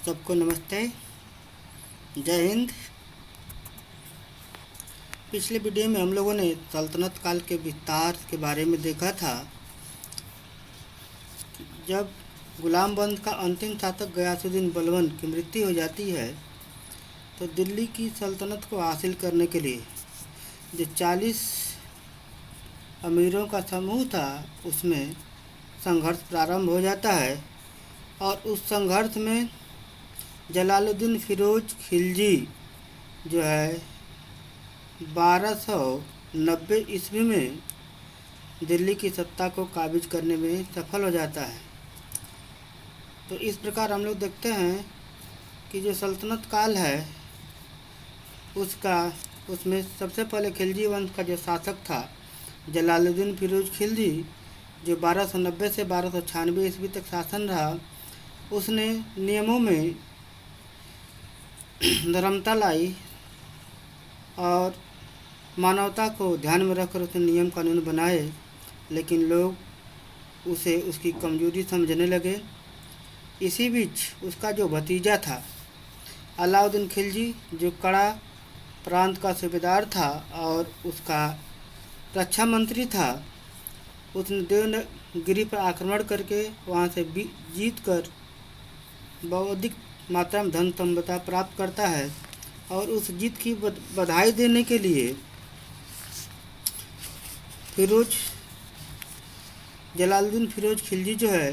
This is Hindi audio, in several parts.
सबको नमस्ते, जय हिंद। पिछले वीडियो में हम लोगों ने सल्तनत काल के विस्तार के बारे में देखा था। जब गुलामबंद का अंतिम शासक गयासुद्दीन बलबन की मृत्यु हो जाती है तो दिल्ली की सल्तनत को हासिल करने के लिए जो 40 अमीरों का समूह था उसमें संघर्ष प्रारंभ हो जाता है और उस संघर्ष में जलालुद्दीन फिरोज खिलजी जो है 1290 ईस्वी में दिल्ली की सत्ता को काबिज करने में सफल हो जाता है। तो इस प्रकार हम लोग देखते हैं कि जो सल्तनत काल है उसमें सबसे पहले खिलजी वंश का जो शासक था जलालुद्दीन फिरोज खिलजी, जो 1290 से 1296 ईस्वी तक शासन रहा, उसने नियमों में धर्मता लाई और मानवता को ध्यान में रखकर उसने नियम कानून बनाए, लेकिन लोग उसे उसकी कमजोरी समझने लगे। इसी बीच उसका जो भतीजा था अलाउद्दीन खिलजी, जो कड़ा प्रांत का सूबेदार था और उसका रक्षा मंत्री था, उसने देवगिरी पर आक्रमण करके वहां से जीत कर बहुत अधिक मात्रा में धन संपदा प्राप्त करता है और उस जीत की बधाई देने के लिए जलालुद्दीन फिरोज खिलजी जो है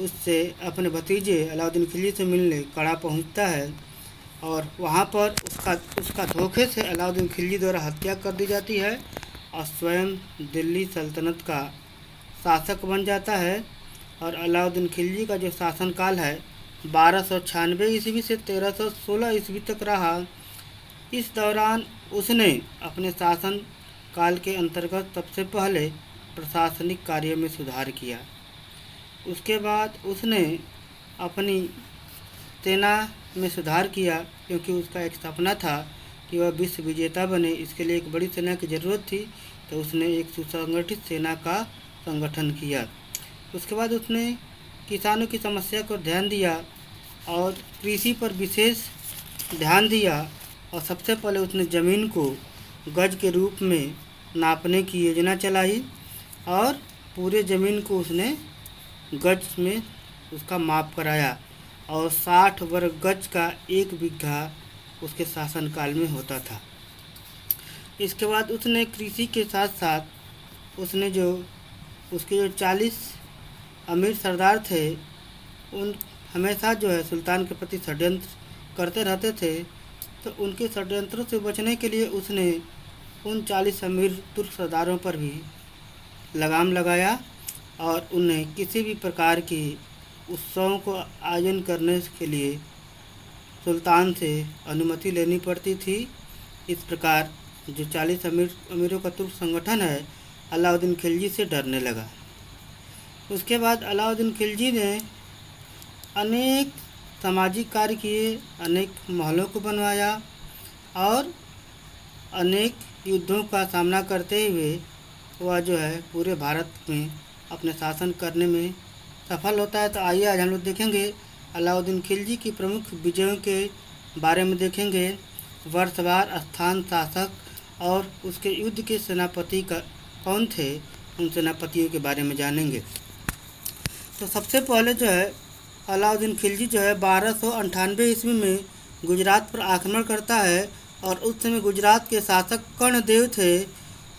उससे अपने भतीजे अलाउद्दीन खिलजी से मिलने कड़ा पहुंचता है और वहां पर उसका धोखे से अलाउद्दीन खिलजी द्वारा हत्या कर दी जाती है और स्वयं दिल्ली सल्तनत का शासक बन जाता है। और अलाउद्दीन खिलजी का जो शासनकाल है 1296 ईस्वी से 1316 ईस्वी तक रहा। इस दौरान उसने अपने शासन काल के अंतर्गत सबसे पहले प्रशासनिक कार्य में सुधार किया। उसके बाद उसने अपनी सेना में सुधार किया, क्योंकि उसका एक सपना था कि वह विश्व विजेता बने। इसके लिए एक बड़ी सेना की ज़रूरत थी, तो उसने एक सुसंगठित सेना का संगठन किया। उसके बाद उसने किसानों की समस्या को ध्यान दिया और कृषि पर विशेष ध्यान दिया और सबसे पहले उसने ज़मीन को गज के रूप में नापने की योजना चलाई और पूरे ज़मीन को उसने गज में उसका माप कराया और 60 वर्ग गज का 1 बीघा उसके शासनकाल में होता था। इसके बाद उसने कृषि के साथ साथ उसने उसके जो 40 अमीर सरदार थे उन हमेशा जो है सुल्तान के प्रति षड्यंत्र करते रहते थे, तो उनके षड्यंत्रों से बचने के लिए उसने उन 40 अमीर तुर्क सरदारों पर भी लगाम लगाया और उन्हें किसी भी प्रकार की उत्सवों को आयोजन करने के लिए सुल्तान से अनुमति लेनी पड़ती थी। इस प्रकार जो 40 अमीरों का तुर्क संगठन है अलाउद्दीन खिलजी से डरने लगा। उसके बाद अलाउद्दीन खिलजी ने अनेक सामाजिक कार्य किए, अनेक महलों को बनवाया और अनेक युद्धों का सामना करते हुए वह जो है पूरे भारत में अपने शासन करने में सफल होता है। तो आइए आज हम लोग देखेंगे अलाउद्दीन खिलजी की प्रमुख विजयों के बारे में देखेंगे। वर्षवार, स्थान, शासक और उसके युद्ध के सेनापति कौन थे, उन सेनापतियों के बारे में जानेंगे। तो सबसे पहले जो है अलाउद्दीन खिलजी जो है 1298 ईस्वी में गुजरात पर आक्रमण करता है और उस समय गुजरात के शासक कर्णदेव थे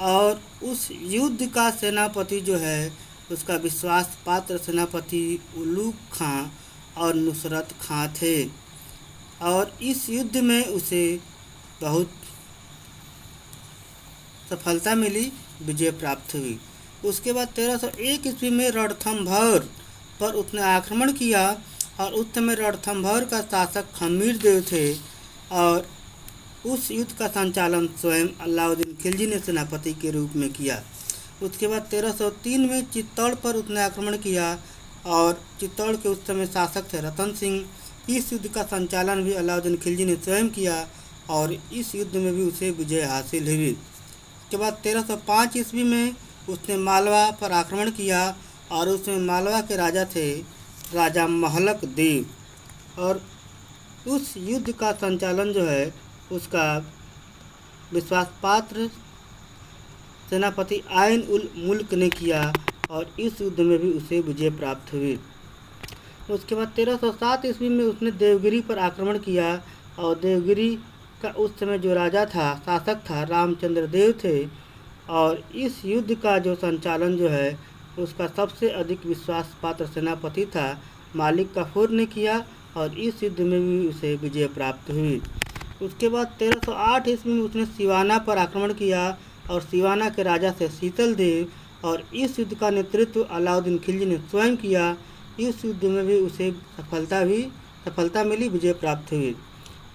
और उस युद्ध का सेनापति जो है उसका विश्वास पात्र सेनापति उल्लू खां और नुसरत खां थे और इस युद्ध में उसे बहुत सफलता मिली, विजय प्राप्त हुई। उसके बाद 1301 ईस्वी में रणथंभौर पर उसने आक्रमण किया और उस समय रणथंभौर का शासक खमीर देव थे और उस युद्ध का संचालन स्वयं अलाउद्दीन खिलजी ने सेनापति के रूप में किया। उसके बाद 1303 में चित्तौड़ पर उसने आक्रमण किया और चित्तौड़ के उस समय शासक थे रतन सिंह। इस युद्ध का संचालन भी अलाउद्दीन खिलजी ने स्वयं किया और इस युद्ध में भी उसे विजय हासिल हुई। उसके बाद 1305 ईस्वी में उसने मालवा पर आक्रमण किया और उसमें मालवा के राजा थे राजा महलक देव। और उस युद्ध का संचालन जो है उसका विश्वास पात्र सेनापति आइन उल मुल्क ने किया और इस युद्ध में भी उसे विजय प्राप्त हुई। उसके बाद 1307 ईस्वी में उसने देवगिरी पर आक्रमण किया और देवगिरी का उस समय जो राजा था, शासक था, रामचंद्र देव थे। और इस युद्ध का जो संचालन जो है उसका सबसे अधिक विश्वास पात्र सेनापति था मालिक काफूर ने किया और इस युद्ध में भी उसे विजय प्राप्त हुई। उसके बाद 1308 ईस्वी में उसने सिवाना पर आक्रमण किया और सिवाना के राजा से शीतल देव और इस युद्ध का नेतृत्व अलाउद्दीन खिलजी ने स्वयं किया। इस युद्ध में भी उसे सफलता मिली, विजय प्राप्त हुई।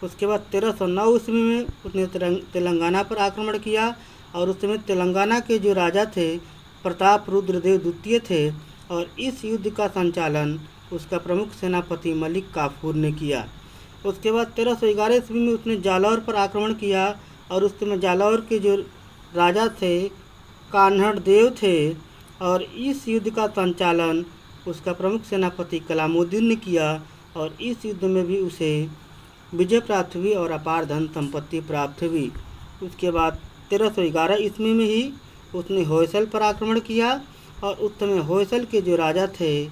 उसके बाद 1309 ईस्वी में उसने तेलंगाना पर आक्रमण किया और उस समय तेलंगाना के जो राजा थे प्रताप रुद्रदेव द्वितीय थे और इस युद्ध का संचालन उसका प्रमुख सेनापति मलिक काफूर ने किया। उसके बाद 1311 ईस्वी में उसने जालौर पर आक्रमण किया और उस समय जालौर के जो राजा थे कान्हड़ देव थे और इस युद्ध का संचालन उसका प्रमुख सेनापति कलामुद्दीन ने किया और इस युद्ध में भी उसे विजय प्राप्त हुई और अपार धन संपत्ति प्राप्त हुई। उसके बाद 1311 ईस्वी में ही उसने होयसल पर आक्रमण किया और उस समय होयसल के जो राजा थे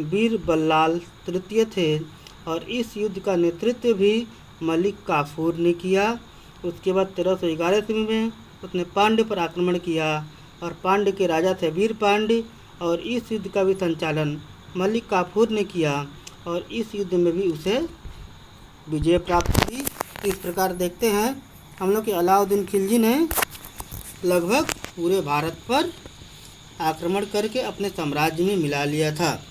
वीर बल्लाल तृतीय थे और इस युद्ध का नेतृत्व भी मलिक काफूर ने किया। उसके बाद 1311 ईस्वी में उसने पांड्य पर आक्रमण किया और पांड्य के राजा थे वीर पांड्य और इस युद्ध का भी संचालन मलिक काफूर ने किया और इस युद्ध में भी उसे विजय प्राप्त हुई। इस प्रकार देखते हैं हम लोग कि अलाउद्दीन खिलजी ने लगभग पूरे भारत पर आक्रमण करके अपने साम्राज्य में मिला लिया था।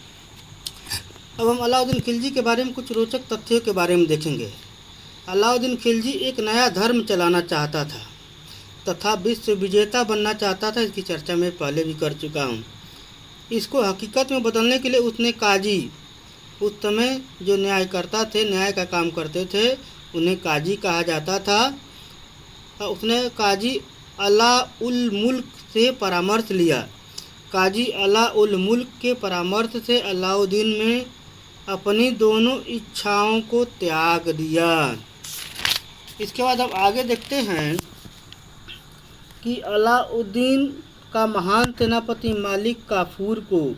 अब हम अलाउद्दीन खिलजी के बारे में कुछ रोचक तथ्यों के बारे में देखेंगे। अलाउद्दीन खिलजी एक नया धर्म चलाना चाहता था तथा विश्व विजेता बनना चाहता था। इसकी चर्चा मैं पहले भी कर चुका हूँ। इसको हकीकत में बदलने के लिए उसने काजी, उस समय जो न्यायकर्ता थे, न्याय का काम करते थे, उन्हें काजी कहा जाता था। उसने काजी अला उल मुल्क से परामर्श लिया। काजी अला उल मुल्क के परामर्श से अलाउद्दीन ने अपनी दोनों इच्छाओं को त्याग दिया। इसके बाद अब आगे देखते हैं कि अलाउद्दीन का महान सेनापति मलिक काफूर को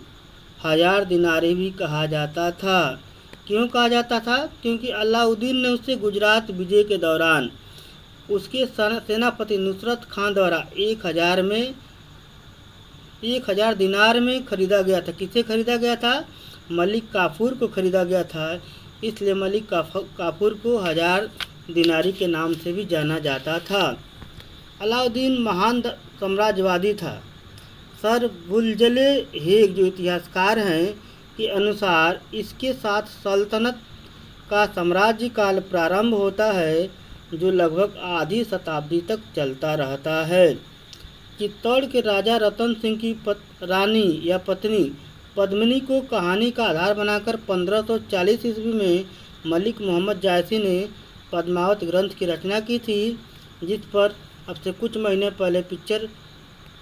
1000 दिनारे भी कहा जाता था। क्यों कहा जाता था? क्योंकि अलाउद्दीन ने उसे गुजरात विजय के दौरान उसके सेनापति नुसरत खान द्वारा 1000 दिनार में खरीदा गया था। किसे खरीदा गया था? मलिक काफूर को खरीदा गया था। इसलिए मलिक काफूर को 1000 दिनारी के नाम से भी जाना जाता था। अलाउद्दीन महान साम्राज्यवादी था। सर बुलजले हेग जो इतिहासकार हैं के अनुसार इसके साथ सल्तनत का साम्राज्य काल प्रारंभ होता है जो लगभग आधी शताब्दी तक चलता रहता है। चित्तौड़ के राजा रतन सिंह की रानी या पत्नी पद्मिनी को कहानी का आधार बनाकर 1540 ईस्वी में मलिक मोहम्मद जायसी ने पद्मावत ग्रंथ की रचना की थी, जिस पर अब से कुछ महीने पहले पिक्चर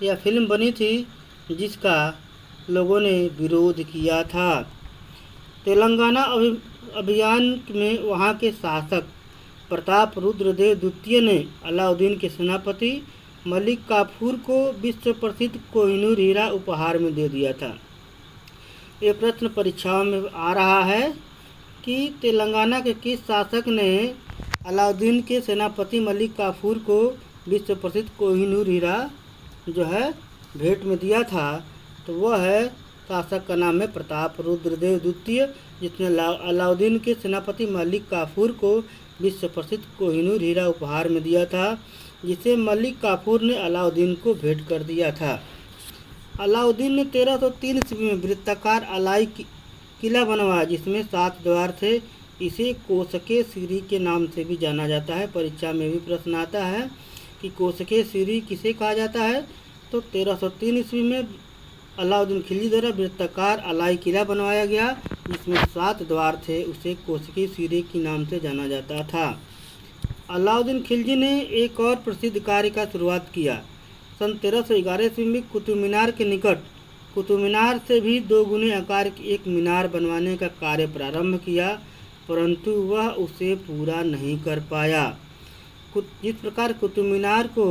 या फिल्म बनी थी जिसका लोगों ने विरोध किया था। तेलंगाना अभियान में वहां के शासक प्रताप रुद्रदेव द्वितीय ने अलाउद्दीन के सेनापति मलिक काफूर को विश्व प्रसिद्ध कोहिनूर हीरा उपहार में दे दिया था। ये प्रश्न परीक्षाओं में आ रहा है कि तेलंगाना के किस शासक ने अलाउद्दीन के सेनापति मलिक काफूर को विश्व प्रसिद्ध कोहिनूर हीरा जो है भेंट में दिया था। तो वह है शासक का नाम है प्रताप रुद्रदेव द्वितीय, जिसने अलाउद्दीन के सेनापति मलिक काफूर को विश्व प्रसिद्ध कोहिनूर हीरा उपहार में दिया था, जिसे मलिक काफूर ने अलाउद्दीन को भेंट कर दिया था। अलाउद्दीन ने 1303 ईस्वी में वृत्ताकार अलाई किला बनवाया जिसमें 7 द्वार थे। इसे कोसके सीरी के नाम से भी जाना जाता है। परीक्षा में भी प्रश्न आता है कि कोसके सीरी किसे कहा जाता है। तो 1303 ईस्वी में अलाउद्दीन खिलजी द्वारा वृत्ताकार अलाई किला बनवाया गया जिसमें 7 द्वार थे। उसे कोसके सीरी के नाम से जाना जाता था। अलाउद्दीन खिलजी ने एक और प्रसिद्ध कार्य का शुरुआत किया। सन 1311 ईस्वी में कुतुब मीनार के निकट कुतुब मीनार से भी 2 गुने आकार की एक मीनार बनवाने का कार्य प्रारंभ किया। परंतु वह उसे पूरा नहीं कर पाया। जिस प्रकार कुतुब मीनार को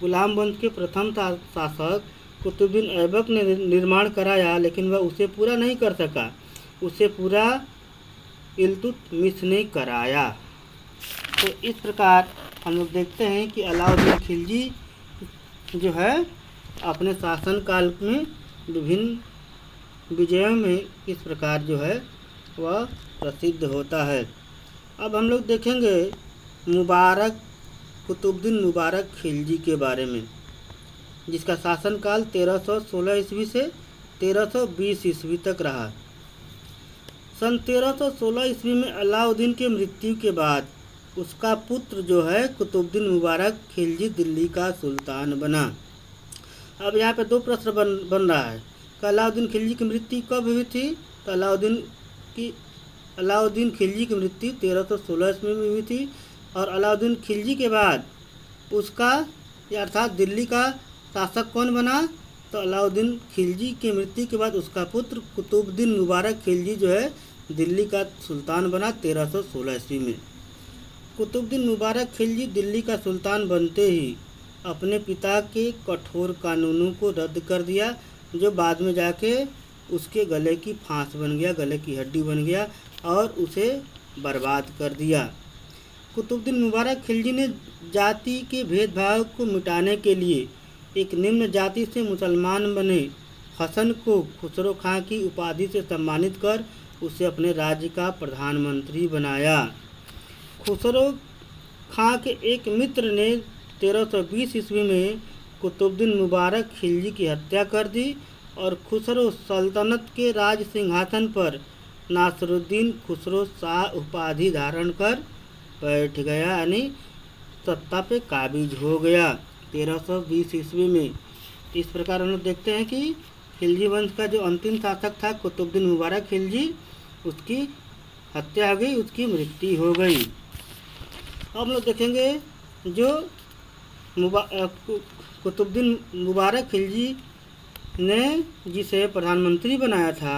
गुलाम वंश के प्रथम शासक कुतुबुद्दीन ऐबक ने निर्माण कराया, लेकिन वह उसे पूरा नहीं कर सका, उसे पूरा इल्तुतमिश ने कराया। तो इस प्रकार हम लोग देखते हैं कि अलाउद्दीन खिलजी जो है अपने शासनकाल में विभिन्न विजयों में इस प्रकार जो है वह प्रसिद्ध होता है। अब हम लोग देखेंगे कुतुबुद्दीन मुबारक खिलजी के बारे में, जिसका शासनकाल 1316 ईस्वी से 1320 ईस्वी तक रहा। सन 1316 ईस्वी में अलाउद्दीन के मृत्यु के बाद उसका पुत्र जो है कुतुबुद्दीन मुबारक खिलजी दिल्ली का सुल्तान बना। अब यहाँ पे दो प्रश्न बन रहा है कि अलाउद्दीन खिलजी की मृत्यु कब हुई थी। तो अलाउद्दीन खिलजी की मृत्यु 1316 ईस्वी में हुई थी, और अलाउद्दीन खिलजी के बाद उसका अर्थात दिल्ली का शासक कौन बना। तो अलाउद्दीन खिलजी की मृत्यु के बाद उसका पुत्र कुतुबुद्दीन मुबारक खिलजी जो है दिल्ली का सुल्तान बना 1316 ईस्वी में। कुतुबुद्दीन मुबारक खिलजी दिल्ली का सुल्तान बनते ही अपने पिता के कठोर कानूनों को रद्द कर दिया, जो बाद में जाके उसके गले की फांस बन गया, गले की हड्डी बन गया और उसे बर्बाद कर दिया। कुतुबुद्दीन मुबारक खिलजी ने जाति के भेदभाव को मिटाने के लिए एक निम्न जाति से मुसलमान बने हसन को खुसरो खां की उपाधि से सम्मानित कर उसे अपने राज्य का प्रधानमंत्री बनाया। खुसरो खां के एक मित्र ने 1320 ईस्वी में कुतुबुद्दीन मुबारक खिलजी की हत्या कर दी और खुसरो सल्तनत के राज सिंहासन पर नासरुद्दीन खुसरो शाह उपाधि धारण कर बैठ गया, यानी सत्ता पे काबिज हो गया 1320 ईस्वी में। इस प्रकार हम लोग देखते हैं कि खिलजी वंश का जो अंतिम शासक था कुतुबुद्दीन मुबारक खिलजी, उसकी हत्या हो गई, उसकी मृत्यु हो गई। अब हम लोग देखेंगे जो कुतुबुद्दीन मुबारक खिलजी ने जिसे प्रधानमंत्री बनाया था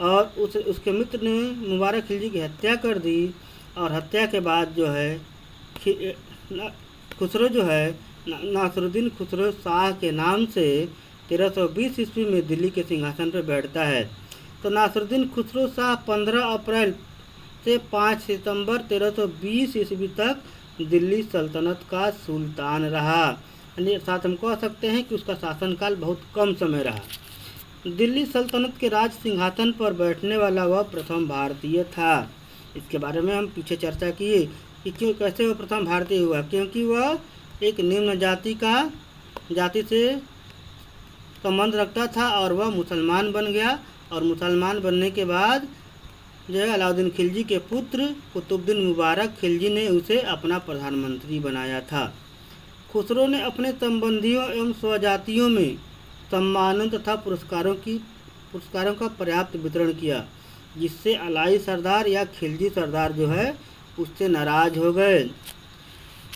और उसके मित्र ने मुबारक खिलजी की हत्या कर दी, और हत्या के बाद जो है खुसरो जो है नासरुद्दीन खुसरो शाह के नाम से 1320 ईस्वी में दिल्ली के सिंहासन पर बैठता है। तो नासरुद्दीन खुसरो शाह 15 अप्रैल से 5 सितंबर 1320 ईस्वी तक दिल्ली सल्तनत का सुल्तान रहा। अर्थात हम कह सकते हैं कि उसका शासनकाल बहुत कम समय रहा। दिल्ली सल्तनत के राज सिंहासन पर बैठने वाला वह प्रथम भारतीय था। इसके बारे में हम पीछे चर्चा किए कि क्यों कैसे वह प्रथम भारतीय हुआ, क्योंकि वह एक निम्न जाति से संबंध रखता था और वह मुसलमान बन गया, और मुसलमान बनने के बाद जो है अलाउद्दीन खिलजी के पुत्र कुतुबुद्दीन मुबारक खिलजी ने उसे अपना प्रधानमंत्री बनाया था। खुसरो ने अपने संबंधियों एवं स्वजातियों में सम्मानों तथा पुरस्कारों का पर्याप्त वितरण किया, जिससे अलाई सरदार या खिलजी सरदार जो है उससे नाराज हो गए।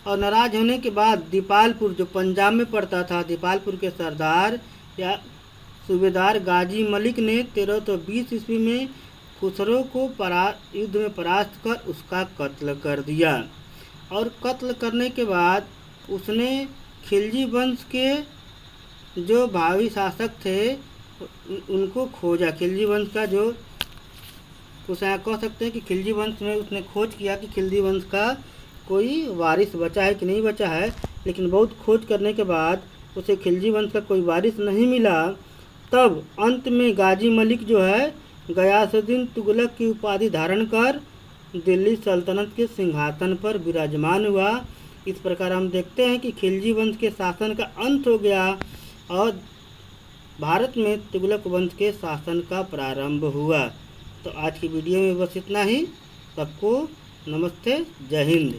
और नाराज होने के बाद दीपालपुर जो पंजाब में पड़ता था, दीपालपुर के सरदार या सूबेदार गाजी मलिक ने 1320 ईस्वी में खुसरो को युद्ध में परास्त कर उसका कत्ल कर दिया। और कत्ल करने के बाद उसने खिलजी वंश के जो भावी शासक थे उनको खोजा। खिलजी वंश का जो उसे कह सकते हैं कि खिलजी वंश में उसने खोज किया कि खिलजी वंश का कोई वारिस बचा है कि नहीं बचा है, लेकिन बहुत खोज करने के बाद उसे खिलजी वंश का कोई वारिस नहीं मिला। तब अंत में गाजी मलिक जो है गयासुद्दीन तुगलक की उपाधि धारण कर दिल्ली सल्तनत के सिंहासन पर विराजमान हुआ। इस प्रकार हम देखते हैं कि खिलजी वंश के शासन का अंत हो गया और भारत में तुगलक वंश के शासन का प्रारंभ हुआ। तो आज की वीडियो में बस इतना ही। सबको नमस्ते, जय हिंद।